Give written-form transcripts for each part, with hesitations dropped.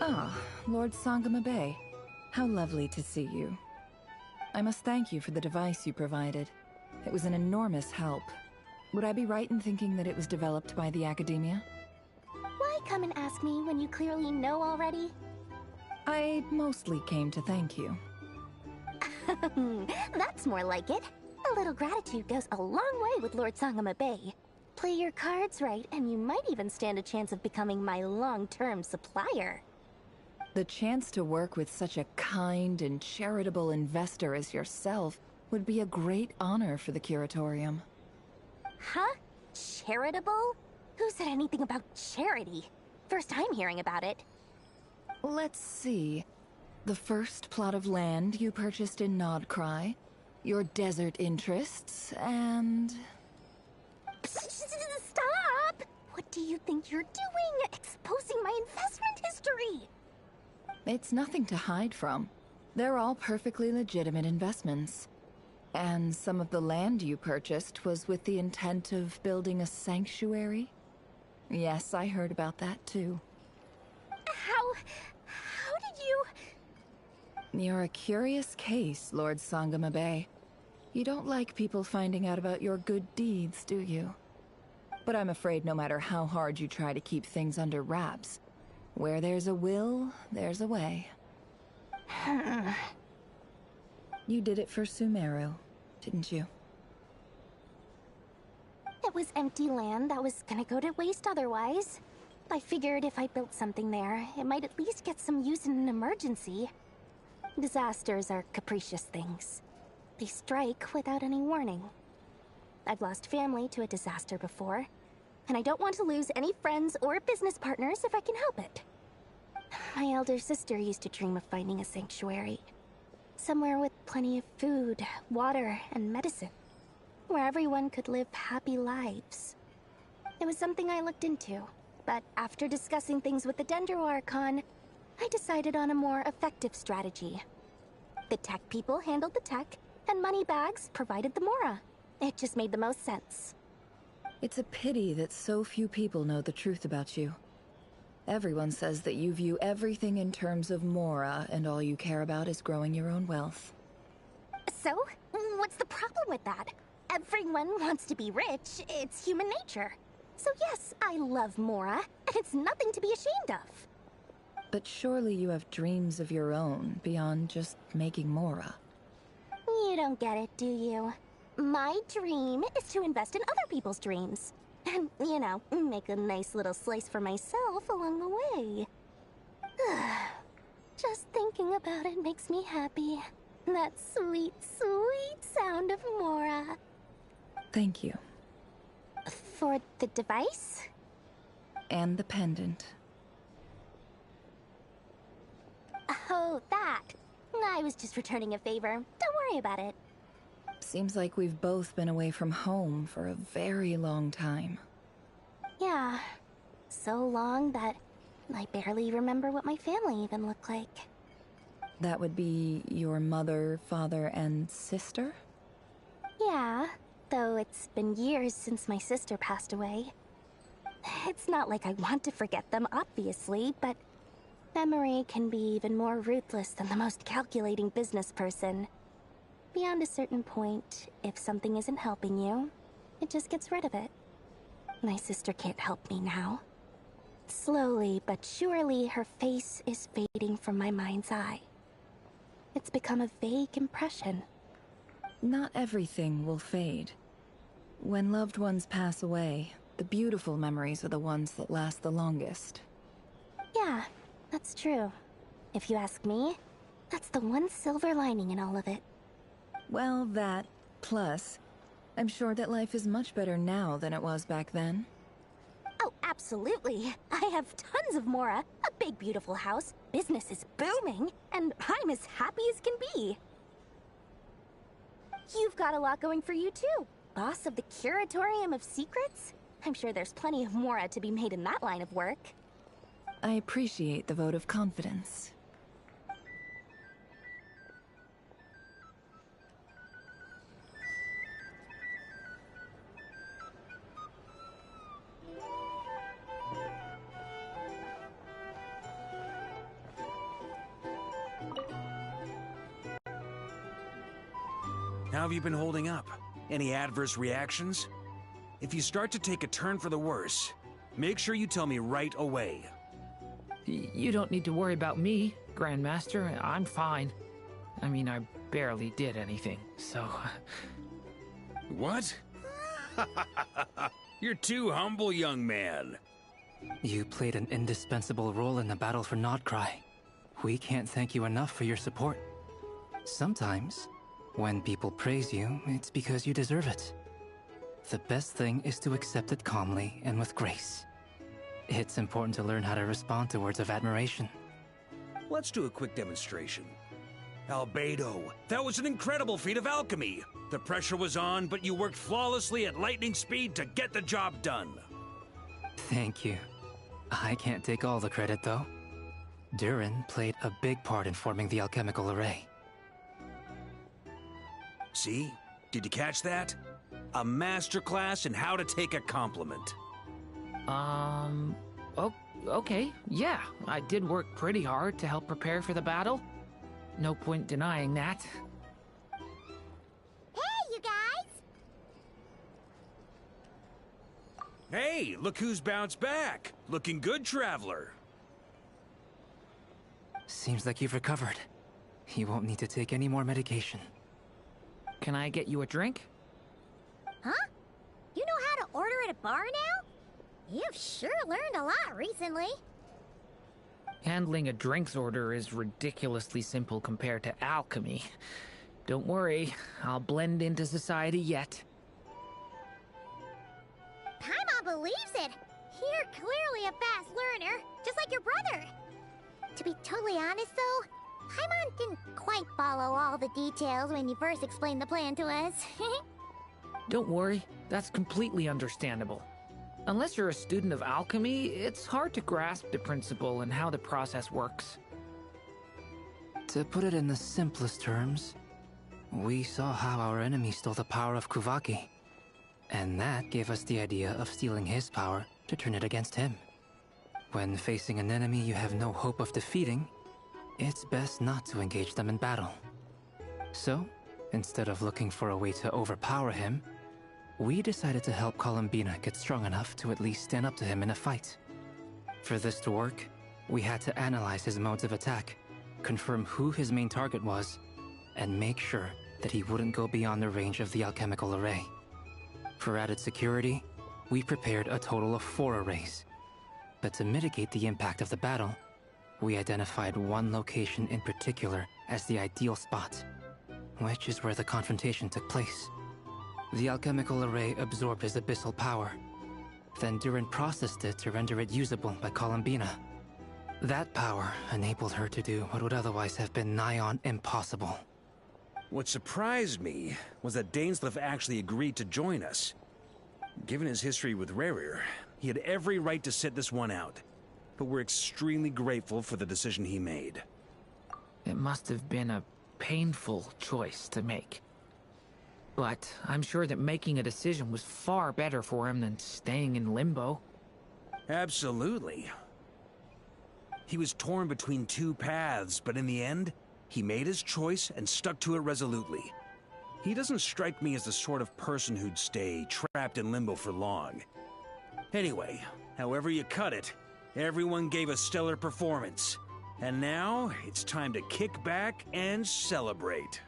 Ah, Lord Sangama Bay. How lovely to see you. I must thank you for the device you provided. It was an enormous help. Would I be right in thinking that it was developed by the Academia? Why come and ask me when you clearly know already? I mostly came to thank you. That's more like it. A little gratitude goes a long way with Lord Sangama Bay. Play your cards right, and you might even stand a chance of becoming my long-term supplier. The chance to work with such a kind and charitable investor as yourself would be a great honor for the Curatorium. Huh? Charitable? Who said anything about charity? First time hearing about it. Let's see. The first plot of land you purchased in Nodcry, your desert interests, and... Stop! What do you think you're doing? Exposing my investment history! It's nothing to hide from. They're all perfectly legitimate investments. And some of the land you purchased was with the intent of building a sanctuary? Yes, I heard about that too. How did you... You're a curious case, Lord Sangama Bay. You don't like people finding out about your good deeds, do you? But I'm afraid no matter how hard you try to keep things under wraps, where there's a will, there's a way. You did it for Sumeru, didn't you? It was empty land that was gonna go to waste otherwise. I figured if I built something there, it might at least get some use in an emergency. Disasters are capricious things. They strike without any warning. I've lost family to a disaster before, and I don't want to lose any friends or business partners if I can help it. My elder sister used to dream of finding a sanctuary. Somewhere with plenty of food, water, and medicine. Where everyone could live happy lives. It was something I looked into, but after discussing things with the Dendro Archon, I decided on a more effective strategy. The tech people handled the tech, and Moneybags provided the Mora. It just made the most sense. It's a pity that so few people know the truth about you. Everyone says that you view everything in terms of Mora, and all you care about is growing your own wealth. So, what's the problem with that? Everyone wants to be rich. It's human nature. So yes, I love Mora, and it's nothing to be ashamed of. But surely you have dreams of your own beyond just making Mora. You don't get it, do you? My dream is to invest in other people's dreams. And, you know, make a nice little slice for myself along the way. Just thinking about it makes me happy. That sweet, sweet sound of Mora. Thank you. For the device? And the pendant. Oh, that. I was just returning a favor. Don't worry about it. Seems like we've both been away from home for a very long time. Yeah. So long that I barely remember what my family even looked like. That would be your mother, father, and sister? Yeah, though it's been years since my sister passed away. It's not like I want to forget them, obviously, but memory can be even more ruthless than the most calculating business person. Beyond a certain point, if something isn't helping you, it just gets rid of it. My sister can't help me now. Slowly but surely, her face is fading from my mind's eye. It's become a vague impression. Not everything will fade. When loved ones pass away, the beautiful memories are the ones that last the longest. Yeah, that's true. If you ask me, that's the one silver lining in all of it. Well, that, plus, I'm sure that life is much better now than it was back then. Oh, absolutely. I have tons of Mora, a big beautiful house, business is booming, and I'm as happy as can be. You've got a lot going for you too. Boss of the Curatorium of Secrets? I'm sure there's plenty of Mora to be made in that line of work. I appreciate the vote of confidence. How have you been holding up? Any adverse reactions? If you start to take a turn for the worse, make sure you tell me right away. You don't need to worry about me, Grandmaster. I'm fine. I mean, I barely did anything, so... What? You're too humble, young man. You played an indispensable role in the battle for Nodcry. We can't thank you enough for your support. Sometimes, when people praise you, it's because you deserve it. The best thing is to accept it calmly and with grace. It's important to learn how to respond to words of admiration. Let's do a quick demonstration. Albedo, that was an incredible feat of alchemy. The pressure was on, but you worked flawlessly at lightning speed to get the job done. Thank you. I can't take all the credit, though. Durin played a big part in forming the alchemical array. See? Did you catch that? A masterclass in how to take a compliment. Okay, yeah. I did work pretty hard to help prepare for the battle. No point denying that. Hey, you guys! Hey, look who's bounced back. Looking good, traveler. Seems like you've recovered. You won't need to take any more medication. Can I get you a drink? Huh? You know how to order at a bar now? You've sure learned a lot recently. Handling a drinks order is ridiculously simple compared to alchemy. Don't worry, I'll blend into society yet. Paimon believes it! You're clearly a fast learner, just like your brother. To be totally honest though, Paimon didn't quite follow all the details when you first explained the plan to us. Don't worry, that's completely understandable. Unless you're a student of alchemy, it's hard to grasp the principle and how the process works. To put it in the simplest terms, we saw how our enemy stole the power of Kuvaki. And that gave us the idea of stealing his power to turn it against him. When facing an enemy you have no hope of defeating, it's best not to engage them in battle. So, instead of looking for a way to overpower him, we decided to help Columbina get strong enough to at least stand up to him in a fight. For this to work, we had to analyze his modes of attack, confirm who his main target was, and make sure that he wouldn't go beyond the range of the alchemical array. For added security, we prepared a total of 4 arrays. But to mitigate the impact of the battle, we identified one location in particular as the ideal spot, which is where the confrontation took place. The alchemical array absorbed his abyssal power. Then Durin processed it to render it usable by Columbina. That power enabled her to do what would otherwise have been nigh on impossible. What surprised me was that Dainsleif actually agreed to join us. Given his history with Rerir, he had every right to sit this one out. But we're extremely grateful for the decision he made. It must have been a painful choice to make. But I'm sure that making a decision was far better for him than staying in limbo. Absolutely. He was torn between 2 paths, but in the end, he made his choice and stuck to it resolutely. He doesn't strike me as the sort of person who'd stay trapped in limbo for long. Anyway, however you cut it, everyone gave a stellar performance. And now, it's time to kick back and celebrate.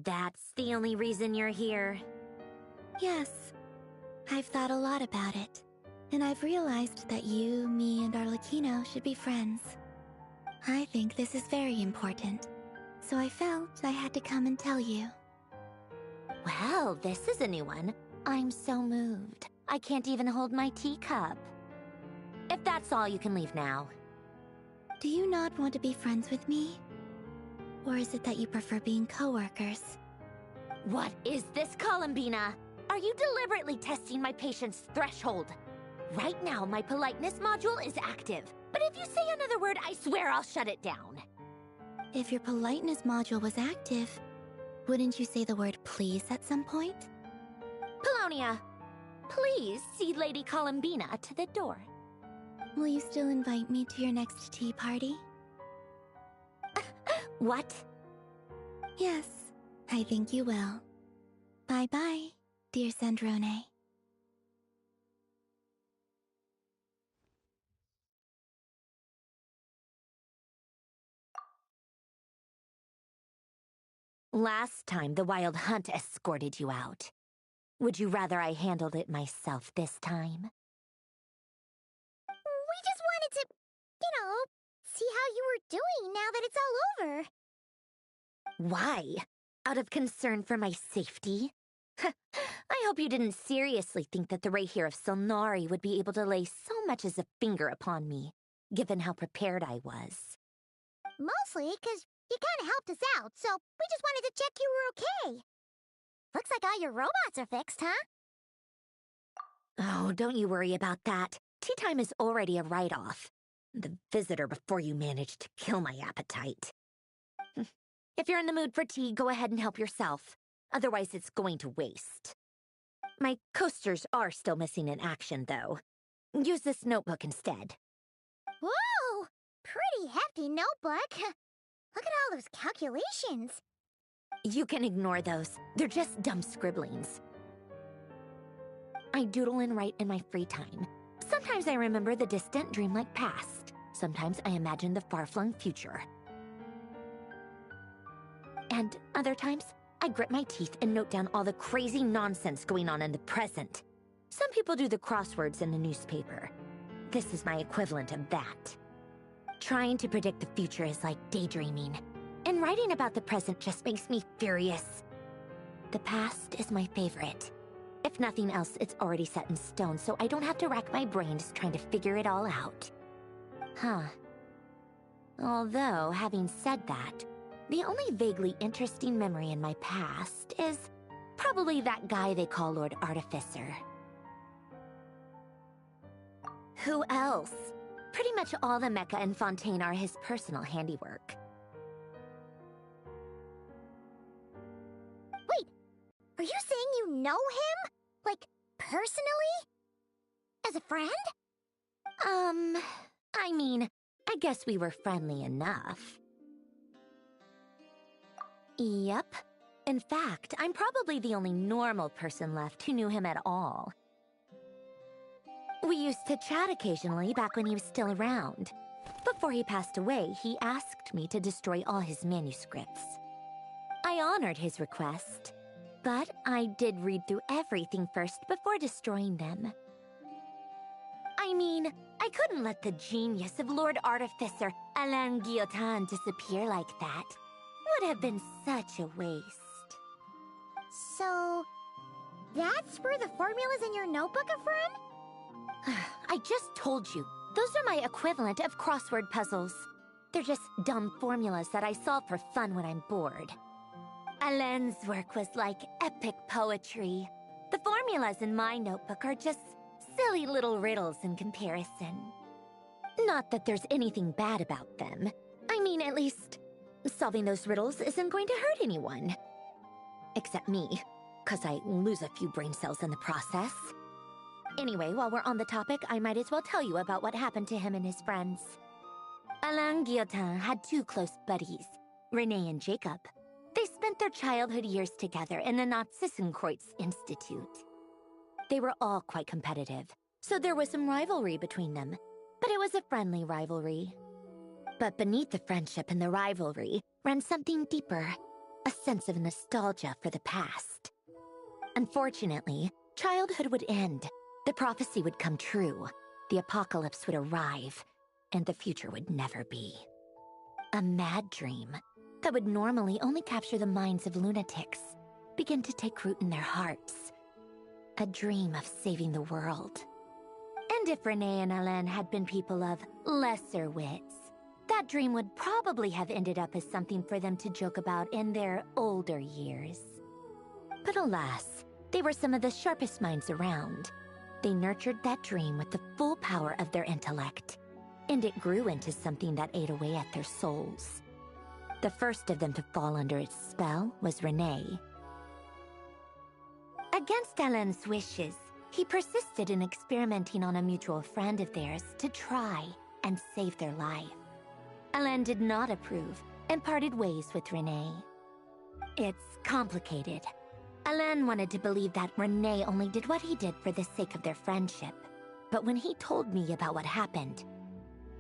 That's the only reason you're here. Yes, I've thought a lot about it. And I've realized that you, me, and Arlecchino should be friends. I think this is very important. So I felt I had to come and tell you. Well, this is a new one. I'm so moved. I can't even hold my teacup. If that's all, you can leave now. Do you not want to be friends with me? Or is it that you prefer being co-workers? What is this, Columbina? Are you deliberately testing my patience threshold? Right now, my politeness module is active. But if you say another word, I swear I'll shut it down. If your politeness module was active, wouldn't you say the word please at some point? Polonia, please see Lady Columbina to the door. Will you still invite me to your next tea party? What? Yes, I think you will. Bye-bye, dear Sandrone. Last time, the Wild Hunt escorted you out. Would you rather I handled it myself this time? We just wanted to, see how you were doing now that it's all over. Why? Out of concern for my safety? I hope you didn't seriously think that the Rayhir of Solnari would be able to lay so much as a finger upon me, given how prepared I was. Mostly because you kind of helped us out, so we just wanted to check you were okay. Looks like all your robots are fixed, huh? Oh, don't you worry about that. Tea time is already a write-off. The visitor before you managed to kill my appetite. If you're in the mood for tea, go ahead and help yourself. Otherwise, it's going to waste. My coasters are still missing in action, though. Use this notebook instead. Whoa! Pretty hefty notebook. Look at all those calculations. You can ignore those. They're just dumb scribblings. I doodle and write in my free time. Sometimes I remember the distant, dreamlike past. Sometimes I imagine the far-flung future. And other times, I grit my teeth and note down all the crazy nonsense going on in the present. Some people do the crosswords in the newspaper. This is my equivalent of that. Trying to predict the future is like daydreaming. And writing about the present just makes me furious. The past is my favorite. If nothing else, it's already set in stone, so I don't have to rack my brains trying to figure it all out. Huh. Although, having said that, the only vaguely interesting memory in my past is probably that guy they call Lord Artificer. Who else? Pretty much all the mecha in Fontaine are his personal handiwork. Wait, are you saying you know him? Like, personally? As a friend? I mean, I guess we were friendly enough. Yep. In fact, I'm probably the only normal person left who knew him at all. We used to chat occasionally back when he was still around. Before he passed away, he asked me to destroy all his manuscripts. I honored his request, but I did read through everything first before destroying them. I mean, I couldn't let the genius of Lord Artificer Alain Guillotin disappear like that. Would have been such a waste. So, that's where the formulas in your notebook are from? I just told you. Those are my equivalent of crossword puzzles. They're just dumb formulas that I solve for fun when I'm bored. Alain's work was like epic poetry. The formulas in my notebook are just silly little riddles in comparison. Not that there's anything bad about them. I mean, at least, solving those riddles isn't going to hurt anyone. Except me, 'cause I lose a few brain cells in the process. Anyway, while we're on the topic, I might as well tell you about what happened to him and his friends. Alain Guillotin had two close buddies, Renee and Jacob. They spent their childhood years together in the Narzissenkreuz Institute. They were all quite competitive, so there was some rivalry between them, but it was a friendly rivalry. But beneath the friendship and the rivalry ran something deeper, a sense of nostalgia for the past. Unfortunately, childhood would end, the prophecy would come true, the apocalypse would arrive, and the future would never be. A mad dream that would normally only capture the minds of lunatics. begin to take root in their hearts. A dream of saving the world. And if Renee and Alain had been people of lesser wits, that dream would probably have ended up as something for them to joke about in their older years. But alas, they were some of the sharpest minds around. They nurtured that dream with the full power of their intellect, and it grew into something that ate away at their souls. The first of them to fall under its spell was Renee. Against Alain's wishes, he persisted in experimenting on a mutual friend of theirs to try and save their life. Alain did not approve and parted ways with Renee. It's complicated. Alain wanted to believe that Renee only did what he did for the sake of their friendship. But when he told me about what happened,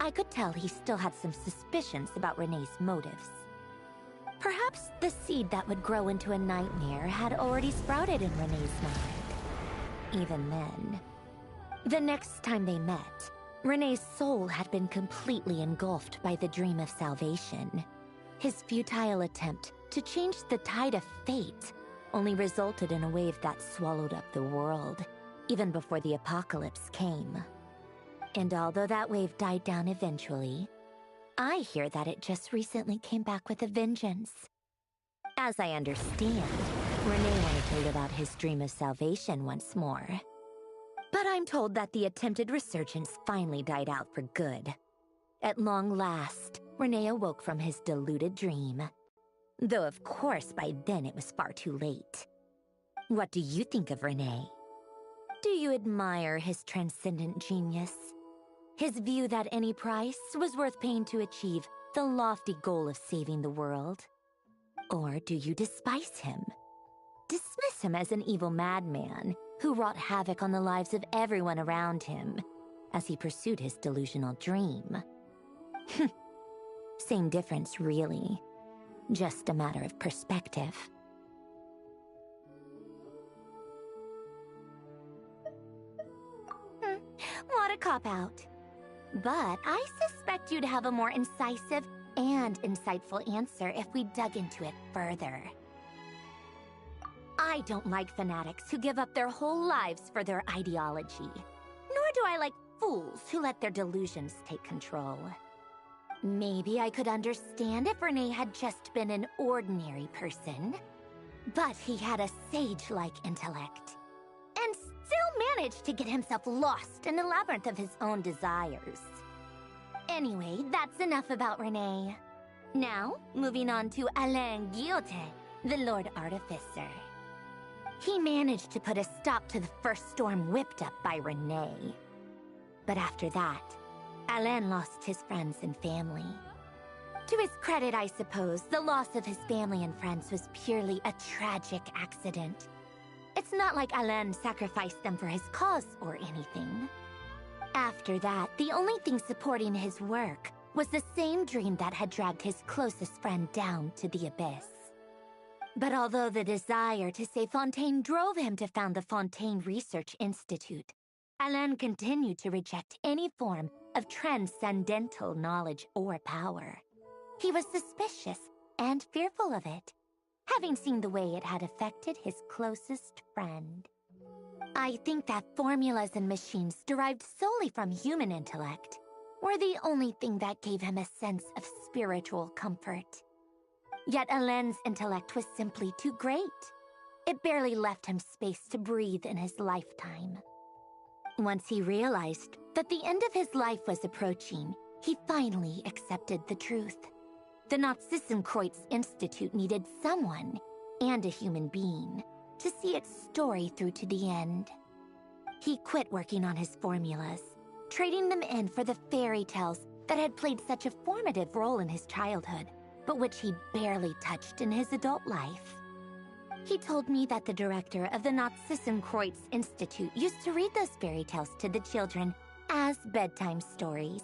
I could tell he still had some suspicions about Renee's motives. Perhaps the seed that would grow into a nightmare had already sprouted in Renee's mind. Even then. The next time they met, Renee's soul had been completely engulfed by the dream of salvation. His futile attempt to change the tide of fate only resulted in a wave that swallowed up the world, even before the apocalypse came. And although that wave died down eventually, I hear that it just recently came back with a vengeance. As I understand, Renee wanted to live out his dream of salvation once more. But I'm told that the attempted resurgence finally died out for good. At long last, Renee awoke from his deluded dream. Though of course by then it was far too late. What do you think of Renee? Do you admire his transcendent genius? His view that any price was worth paying to achieve the lofty goal of saving the world? Or do you despise him? Dismiss him as an evil madman who wrought havoc on the lives of everyone around him as he pursued his delusional dream? Same difference, really. Just a matter of perspective. What a cop-out. But I suspect you'd have a more incisive and insightful answer if we dug into it further. I don't like fanatics who give up their whole lives for their ideology. Nor do I like fools who let their delusions take control. Maybe I could understand if Renee had just been an ordinary person. But he had a sage-like intellect. And still managed to get himself lost in the labyrinth of his own desires. Anyway, that's enough about Renee. Now, moving on to Alain Guillotin, the Lord Artificer. He managed to put a stop to the first storm whipped up by Renee. But after that, Alain lost his friends and family. To his credit, I suppose, the loss of his family and friends was purely a tragic accident. It's not like Alain sacrificed them for his cause or anything. After that, the only thing supporting his work was the same dream that had dragged his closest friend down to the abyss. But although the desire to save Fontaine drove him to found the Fontaine Research Institute, Alain continued to reject any form of transcendental knowledge or power. He was suspicious and fearful of it, having seen the way it had affected his closest friend. I think that formulas and machines derived solely from human intellect were the only thing that gave him a sense of spiritual comfort. Yet Alain's intellect was simply too great. It barely left him space to breathe in his lifetime. Once he realized that the end of his life was approaching, he finally accepted the truth. The Nazissenkreuz Institute needed someone, and a human being, to see its story through to the end. He quit working on his formulas, trading them in for the fairy tales that had played such a formative role in his childhood, but which he barely touched in his adult life. He told me that the director of the Nazissenkreuz Institute used to read those fairy tales to the children as bedtime stories.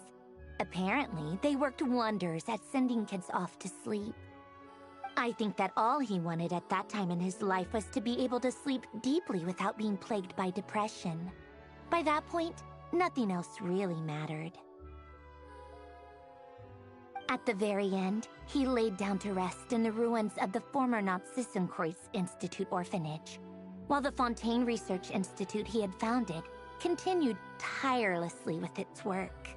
Apparently, they worked wonders at sending kids off to sleep. I think that all he wanted at that time in his life was to be able to sleep deeply without being plagued by depression. By that point, nothing else really mattered. At the very end, he laid down to rest in the ruins of the former Nazissenkreuz Institute orphanage, while the Fontaine Research Institute he had founded continued tirelessly with its work.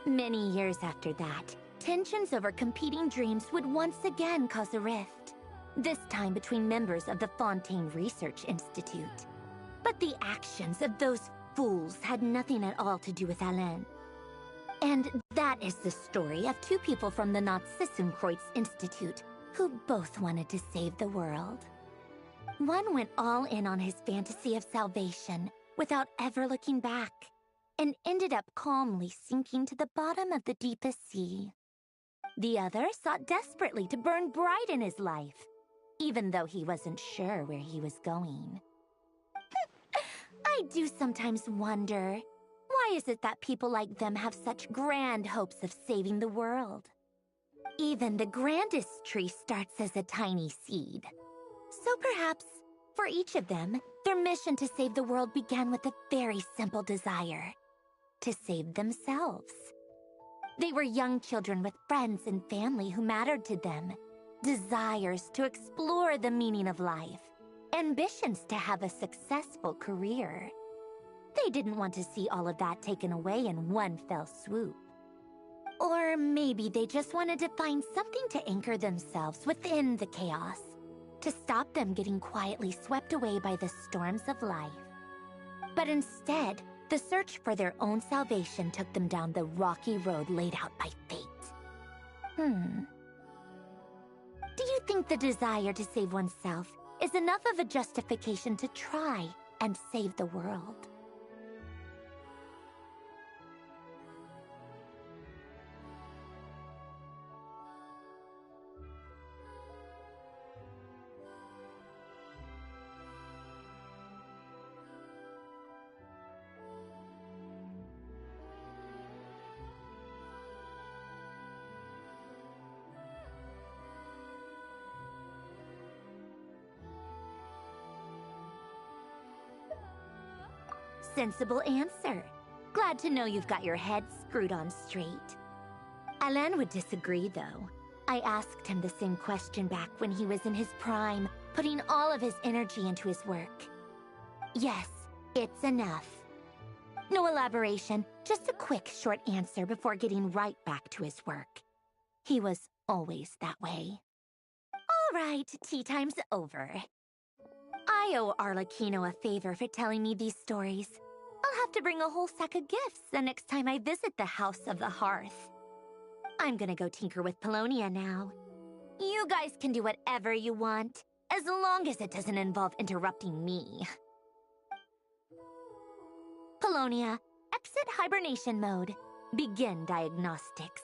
Many years after that, tensions over competing dreams would once again cause a rift, this time between members of the Fontaine Research Institute. But the actions of those fools had nothing at all to do with Alain. And that is the story of two people from the Nazissenkreuz Institute who both wanted to save the world. One went all in on his fantasy of salvation without ever looking back, and ended up calmly sinking to the bottom of the deepest sea. The other sought desperately to burn bright in his life, even though he wasn't sure where he was going. I do sometimes wonder, why is it that people like them have such grand hopes of saving the world? Even the grandest tree starts as a tiny seed. So perhaps, for each of them, their mission to save the world began with a very simple desire: to save themselves. They were young children with friends and family who mattered to them, desires to explore the meaning of life, ambitions to have a successful career. They didn't want to see all of that taken away in one fell swoop. Or maybe they just wanted to find something to anchor themselves within the chaos, to stop them getting quietly swept away by the storms of life. But instead, the search for their own salvation took them down the rocky road laid out by fate. Do you think the desire to save oneself is enough of a justification to try and save the world? Sensible answer. Glad to know you've got your head screwed on straight. Alain would disagree, though. I asked him the same question back when he was in his prime, putting all of his energy into his work. Yes, it's enough. No elaboration, just a quick, short answer before getting right back to his work. He was always that way. All right, tea time's over. I owe Arlecchino a favor for telling me these stories. I'll have to bring a whole sack of gifts the next time I visit the House of the Hearth. I'm gonna go tinker with Polonia now. You guys can do whatever you want, as long as it doesn't involve interrupting me. Polonia, exit hibernation mode. Begin diagnostics.